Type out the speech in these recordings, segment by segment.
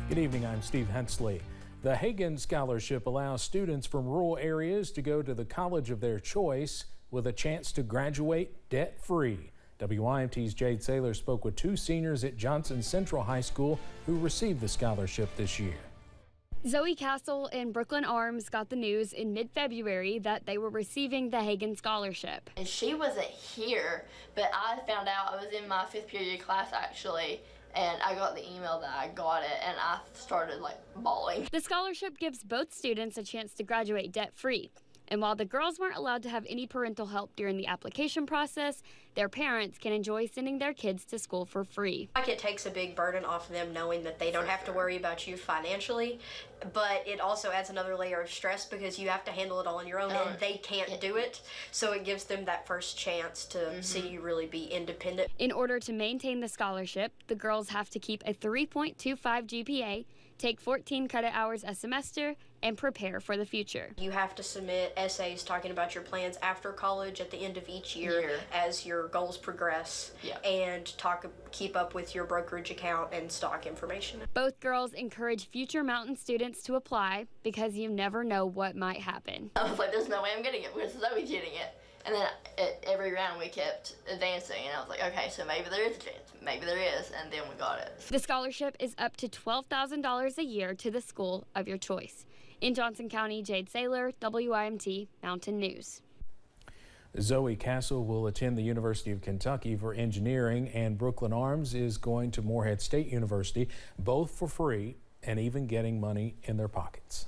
Good evening, I'm Steve Hensley. The Hagen Scholarship allows students from rural areas to go to the college of their choice with a chance to graduate debt-free. WYMT's Jade Saylor spoke with two seniors at Johnson Central High School who received the scholarship this year. Zoe Castle and Brooklyn Arms got the news in mid-February that they were receiving the Hagen Scholarship. And she wasn't here, but I found out, I was in my 5th period class actually, and I got the email that I got it, and I started bawling. The scholarship gives both students a chance to graduate debt-free. And while the girls weren't allowed to have any parental help during the application process, their parents can enjoy sending their kids to school for free. It takes a big burden off of them knowing that they don't have to worry about you financially, but it also adds another layer of stress because you have to handle it all on your own and they can't do it. So it gives them that first chance to see you really be independent. In order to maintain the scholarship, the girls have to keep a 3.25 GPA, take 14 credit hours a semester, and prepare for the future. You have to submit essays talking about your plans after college at the end of each year as your goals progress, and keep up with your brokerage account and stock information. Both girls encourage future Mountain students to apply because you never know what might happen. I was like, there's no way I'm getting it because Zoe's getting it. And then at every round we kept advancing, and I was like, okay, so maybe there is a chance, maybe there is, and then we got it. The scholarship is up to $12,000 a year to the school of your choice. In Johnson County, Jade Saylor, WYMT Mountain News. Zoe Castle will attend the University of Kentucky for engineering, and Brooklyn Arms is going to Morehead State University, both for free and even getting money in their pockets.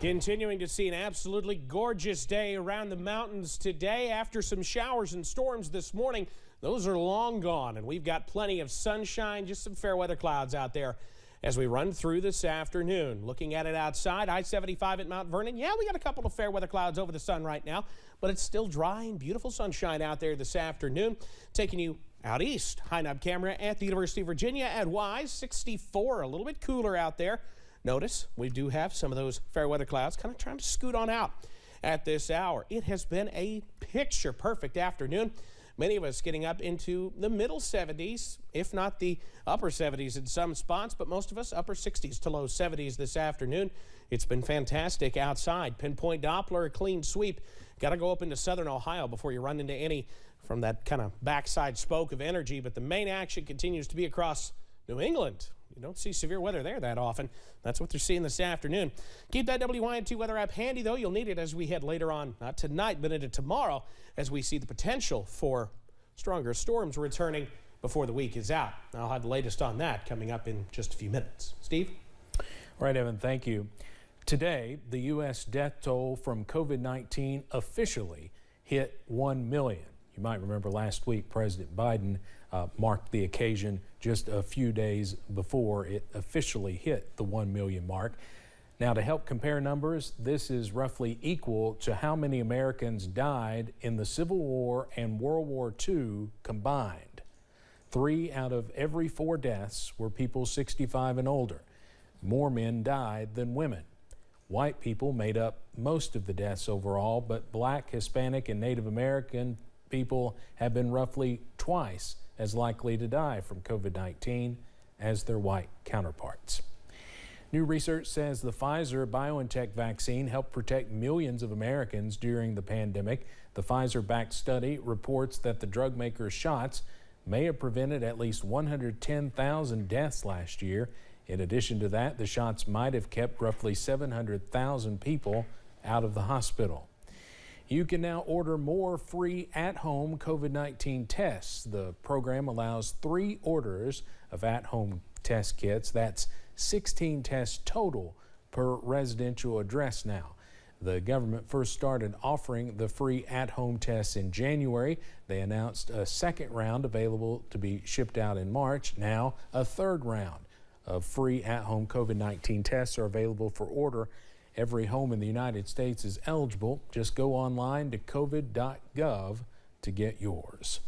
Continuing to see an absolutely gorgeous day around the mountains today. After some showers and storms this morning, those are long gone, and we've got plenty of sunshine, just some fair weather clouds out there as we run through this afternoon. Looking at it outside, I-75 at Mount Vernon. Yeah, we got a couple of fair weather clouds over the sun right now, but it's still dry and beautiful sunshine out there this afternoon. Taking you out east, high knob camera at the University of Virginia at Wise, 64, a little bit cooler out there. Notice we do have some of those fair weather clouds kind of trying to scoot on out at this hour. It has been a picture perfect afternoon. Many of us getting up into the middle 70s, if not the upper 70s in some spots, but most of us upper 60s to low 70s this afternoon. It's been fantastic outside. Pinpoint Doppler, a clean sweep. Got to go up into southern Ohio before you run into any from that kind of backside spoke of energy, but the main action continues to be across New England. You don't see severe weather there that often. That's what they're seeing this afternoon. Keep that WYMT weather app handy, though. You'll need it as we head later on, not tonight, but into tomorrow, as we see the potential for stronger storms returning before the week is out. I'll have the latest on that coming up in just a few minutes. Steve? All right, Evan, thank you. Today, the U.S. death toll from COVID-19 officially hit 1 million. You might remember last week, President Biden marked the occasion just a few days before it officially hit the 1 million mark. Now, to help compare numbers, this is roughly equal to how many Americans died in the Civil War and World War II combined. 3 out of every 4 deaths were people 65 and older. More men died than women. White people made up most of the deaths overall, but Black, Hispanic, and Native American people have been roughly twice as likely to die from COVID-19 as their white counterparts. New research says the Pfizer-BioNTech vaccine helped protect millions of Americans during the pandemic. The Pfizer-backed study reports that the drug maker's shots may have prevented at least 110,000 deaths last year. In addition to that, the shots might have kept roughly 700,000 people out of the hospital. You can now order more free at-home COVID-19 tests. The program allows 3 orders of at-home test kits. That's 16 tests total per residential address now. The government first started offering the free at-home tests in January. They announced a second round available to be shipped out in March. Now a third round of free at-home COVID-19 tests are available for order. Every home in the United States is eligible. Just go online to covid.gov to get yours.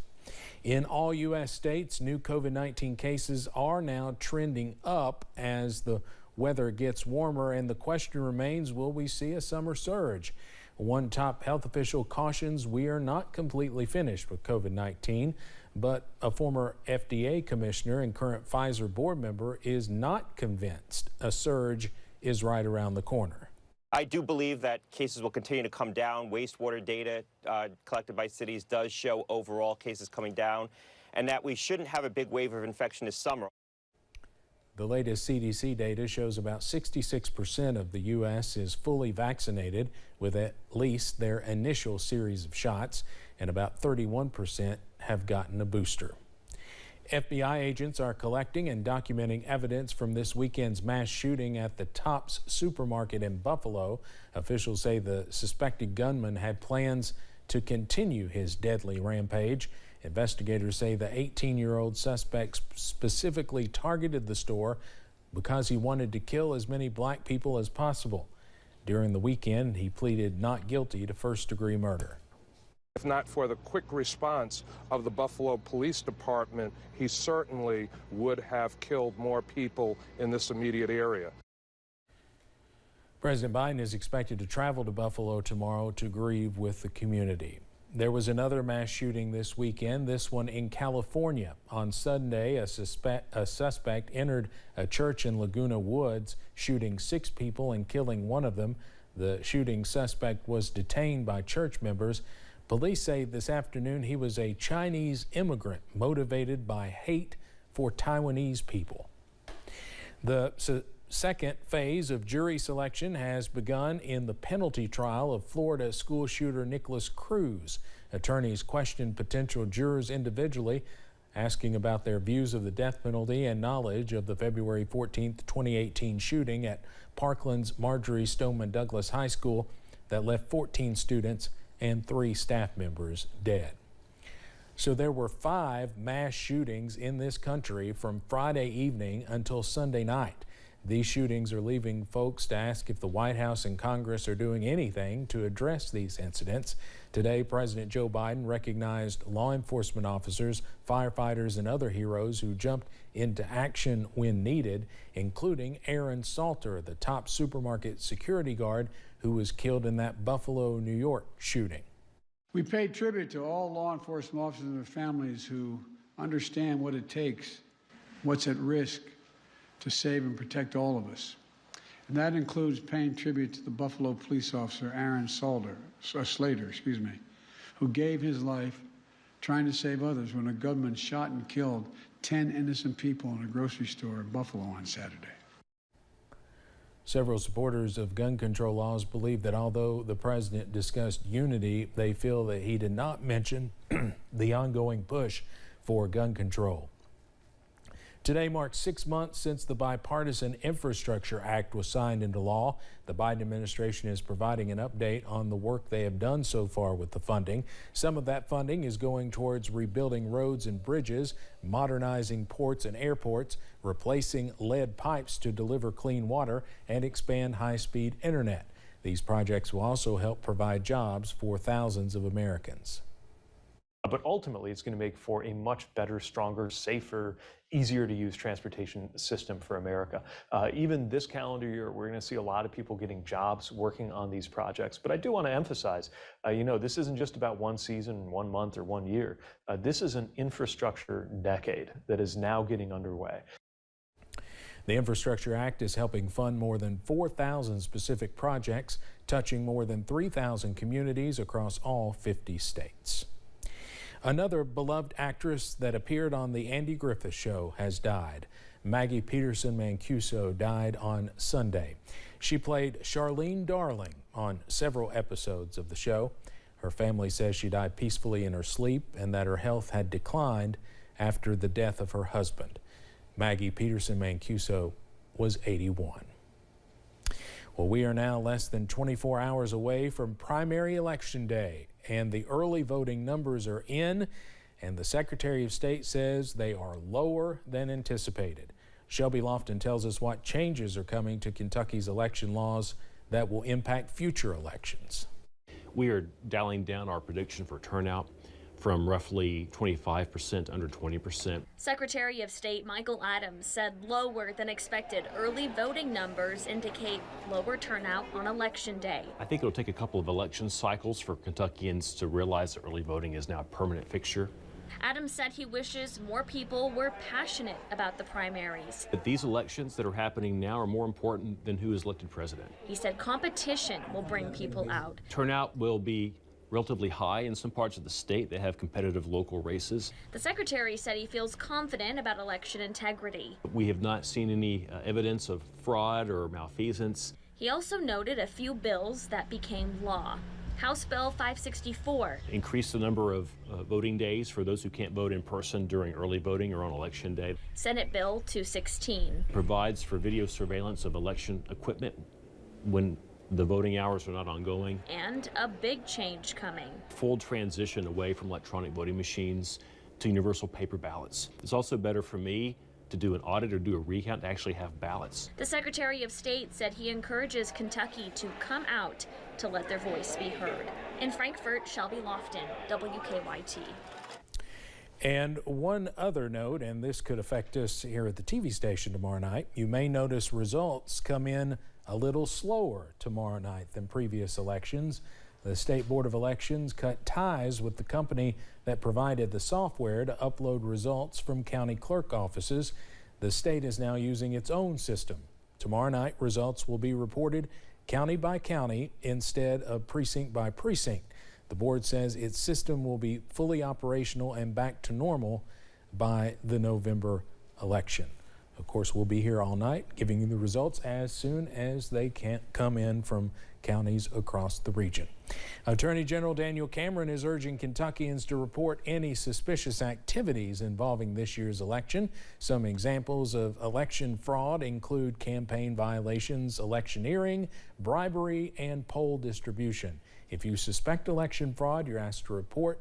In all U.S. states, new COVID-19 cases are now trending up as the weather gets warmer, and the question remains, will we see a summer surge? One top health official cautions we are not completely finished with COVID-19, but a former FDA commissioner and current Pfizer board member is not convinced a surge is right around the corner. I do believe that cases will continue to come down. Wastewater data collected by cities does show overall cases coming down, and that we shouldn't have a big wave of infection this summer. The latest CDC data shows about 66% of the U.S. is fully vaccinated with at least their initial series of shots, and about 31% have gotten a booster. FBI agents are collecting and documenting evidence from this weekend's mass shooting at the Tops supermarket in Buffalo. Officials say the suspected gunman had plans to continue his deadly rampage. Investigators say the 18-year-old suspect specifically targeted the store because he wanted to kill as many black people as possible. During the weekend, he pleaded not guilty to first-degree murder. If not for the quick response of the Buffalo Police Department, he certainly would have killed more people in this immediate area. President Biden is expected to travel to Buffalo tomorrow to grieve with the community. There was another mass shooting this weekend, this one in California. On Sunday, a suspect entered a church in Laguna Woods, shooting 6 people and killing one of them. The shooting suspect was detained by church members. Police say this afternoon he was a Chinese immigrant motivated by hate for Taiwanese people. The second phase of jury selection has begun in the penalty trial of Florida school shooter Nicholas Cruz. Attorneys questioned potential jurors individually, asking about their views of the death penalty and knowledge of the February 14, 2018 shooting at Parkland's Marjorie Stoneman Douglas High School that left 14 students and 3 staff members dead. So there were 5 mass shootings in this country from Friday evening until Sunday night. These shootings are leaving folks to ask if the White House and Congress are doing anything to address these incidents. Today, President Joe Biden recognized law enforcement officers, firefighters, and other heroes who jumped into action when needed, including Aaron Salter, the top supermarket security guard who was killed in that Buffalo, New York shooting. We pay tribute to all law enforcement officers and their families who understand what it takes, what's at risk to save and protect all of us. And that includes paying tribute to the Buffalo police officer, Aaron Slater, who gave his life trying to save others when a gunman shot and killed 10 innocent people in a grocery store in Buffalo on Saturday. Several supporters of gun control laws believe that although the president discussed unity, they feel that he did not mention the ongoing push for gun control. Today marks 6 months since the Bipartisan Infrastructure Act was signed into law. The Biden administration is providing an update on the work they have done so far with the funding. Some of that funding is going towards rebuilding roads and bridges, modernizing ports and airports, replacing lead pipes to deliver clean water, and expand high-speed internet. These projects will also help provide jobs for thousands of Americans. But ultimately, it's going to make for a much better, stronger, safer, easier to use transportation system for America. Even this calendar year, we're going to see a lot of people getting jobs working on these projects. But I do want to emphasize, this isn't just about one season, 1 month, or 1 year. This is an infrastructure decade that is now getting underway. The Infrastructure Act is helping fund more than 4,000 specific projects, touching more than 3,000 communities across all 50 states. Another beloved actress that appeared on The Andy Griffith Show has died. Maggie Peterson Mancuso died on Sunday. She played Charlene Darling on several episodes of the show. Her family says she died peacefully in her sleep and that her health had declined after the death of her husband. Maggie Peterson Mancuso was 81. Well, we are now less than 24 hours away from primary election day, and the early voting numbers are in, and the Secretary of State says they are lower than anticipated. Shelby Lofton tells us what changes are coming to Kentucky's election laws that will impact future elections. We are dialing down our prediction for turnout from roughly 25% to under 20%. Secretary of State Michael Adams said lower than expected early voting numbers indicate lower turnout on Election Day. I think it'll take a couple of election cycles for Kentuckians to realize that early voting is now a permanent fixture. Adams said he wishes more people were passionate about the primaries. But these elections that are happening now are more important than who is elected president. He said competition will bring people out. Turnout will be relatively high in some parts of the state that have competitive local races. The secretary said he feels confident about election integrity. We have not seen any evidence of fraud or malfeasance. He also noted a few bills that became law. House Bill 564 increased the number of voting days for those who can't vote in person during early voting or on Election Day. Senate Bill 216 provides for video surveillance of election equipment when the voting hours are not ongoing. And a big change coming. Full transition away from electronic voting machines to universal paper ballots. It's also better for me to do an audit or do a recount to actually have ballots. The Secretary of State said he encourages Kentucky to come out to let their voice be heard. In Frankfort, Shelby Lofton, WKYT. And one other note, and this could affect us here at the TV station tomorrow night, you may notice results come in a little slower tomorrow night than previous elections. The State Board of Elections cut ties with the company that provided the software to upload results from county clerk offices. The state is now using its own system. Tomorrow night, results will be reported county by county instead of precinct by precinct. The board says its system will be fully operational and back to normal by the November election. Of course, we'll be here all night giving you the results as soon as they can come in from counties across the region. Attorney General Daniel Cameron is urging Kentuckians to report any suspicious activities involving this year's election. Some examples of election fraud include campaign violations, electioneering, bribery, and poll distribution. If you suspect election fraud, you're asked to report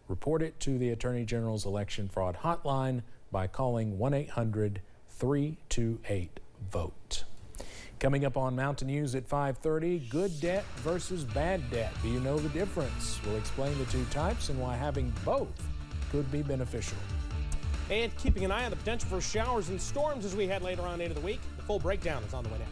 it to the Attorney General's election fraud hotline by calling 1-800-328-VOTE. Coming up on Mountain News at 5:30, good debt versus bad debt. Do you know the difference? We'll explain the two types and why having both could be beneficial. And keeping an eye on the potential for showers and storms as we head later on into the week. The full breakdown is on the way now.